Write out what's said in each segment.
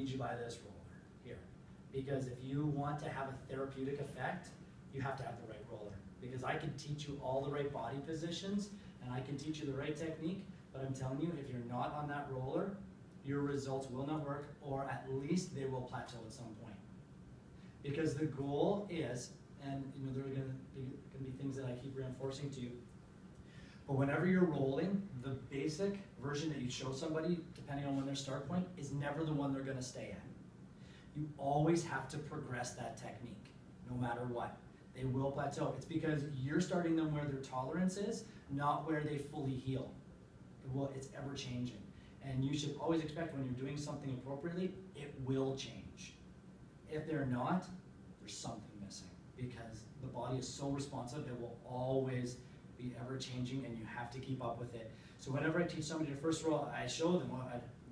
lead you by this roller here. Because if you want to have a therapeutic effect, you have to have the right roller. Because I can teach you all the right body positions, and I can teach you the right technique, but I'm telling you, if you're not on that roller, your results will not work, or at least they will plateau at some point. Because the goal is, and there are going to be things that I keep reinforcing to you, but whenever you're rolling, the basic version that you show somebody, depending on when their start point, is never the one they're going to stay at. You always have to progress that technique, no matter what. They will plateau. It's because you're starting them where their tolerance is, not where they fully heal. It's ever changing. And you should always expect when you're doing something appropriately, it will change. If they're not, there's something missing, because the body is so responsive, it will always be ever changing, and you have to keep up with it. So whenever I teach somebody to first roll, I show them,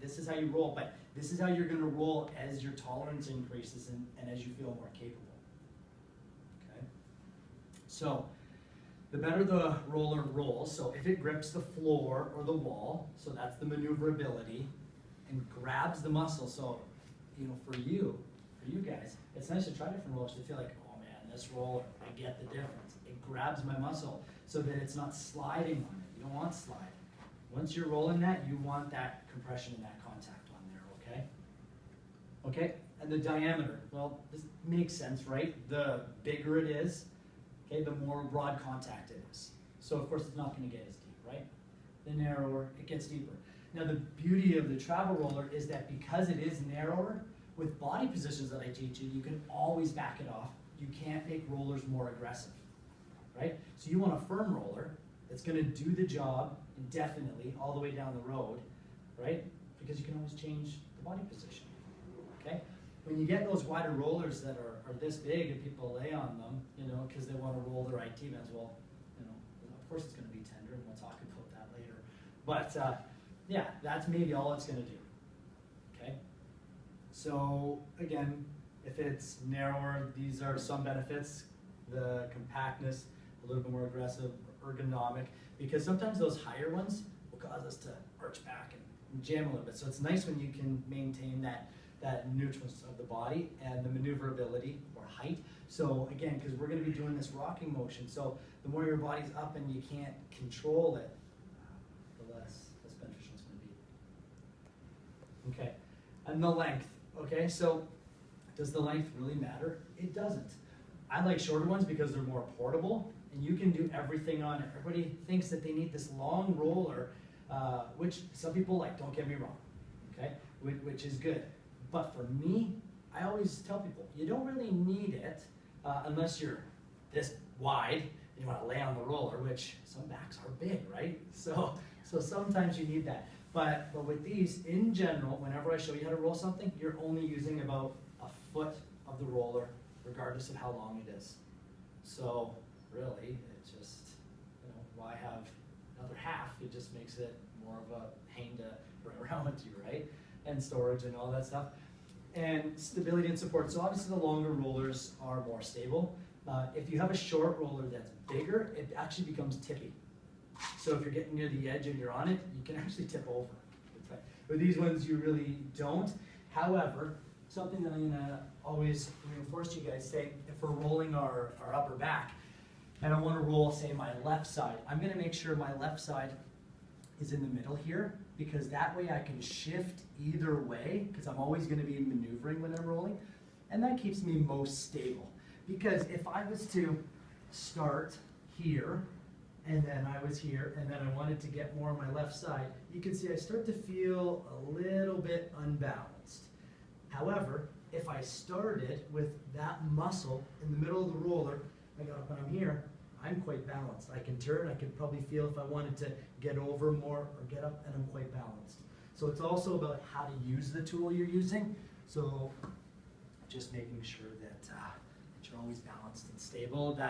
this is how you roll, but this is how you're going to roll as your tolerance increases and as you feel more capable. Okay? So the better the roller rolls, so if it grips the floor or the wall, so that's the maneuverability, and grabs the muscle, so for you guys, it's nice to try different rollers to feel like, oh man, this roller, I get the difference. It grabs my muscle so that it's not sliding on it. You don't want slide. Once you're rolling that, you want that compression and that contact on there, okay? Okay, and the diameter, well, this makes sense, right? The bigger it is, okay, the more broad contact it is. So of course it's not going to get as deep, right? The narrower, it gets deeper. Now the beauty of the travel roller is that because it is narrower, with body positions that I teach you, you can always back it off. You can't make rollers more aggressive, right? So you want a firm roller that's going to do the job indefinitely all the way down the road, right? Because you can always change the body position, okay? When you get those wider rollers that are this big and people lay on them, because they want to roll their IT bands, well, of course it's going to be tender, and we'll talk about that later. But yeah, that's maybe all it's going to do, okay? So again, if it's narrower, these are some benefits. The compactness, a little bit more aggressive, ergonomic, because sometimes those higher ones will cause us to arch back and jam a little bit. So it's nice when you can maintain that neutralness of the body and the maneuverability or height. So again, because we're going to be doing this rocking motion, so the more your body's up and you can't control it, the less beneficial it's going to be. Okay, and the length. Okay, so does the length really matter? It doesn't. I like shorter ones because they're more portable, and you can do everything on it. Everybody thinks that they need this long roller, which some people like, don't get me wrong, okay, which is good. But for me, I always tell people, you don't really need it unless you're this wide and you want to lay on the roller, which some backs are big, right? So sometimes you need that. But with these, in general, whenever I show you how to roll something, you're only using about a foot of the roller, regardless of how long it is. So really, it's just, why have another half? It just makes it more of a pain to bring around with you, right? And storage and all that stuff. And stability and support. So obviously the longer rollers are more stable. If you have a short roller that's bigger, it actually becomes tippy. So if you're getting near the edge and you're on it, you can actually tip over. With these ones, you really don't. However, something that I'm going to always reinforce to you guys, say if we're rolling our upper back, and I want to roll, say, my left side, I'm going to make sure my left side is in the middle here, because that way I can shift either way, because I'm always going to be maneuvering when I'm rolling, and that keeps me most stable. Because if I was to start here, and then I was here, and then I wanted to get more on my left side, you can see I start to feel a little bit unbalanced. However, if I started with that muscle in the middle of the roller, when I'm here, I'm quite balanced. I can turn, I can probably feel if I wanted to get over more or get up, and I'm quite balanced. So it's also about how to use the tool you're using. So just making sure that you're always balanced and stable.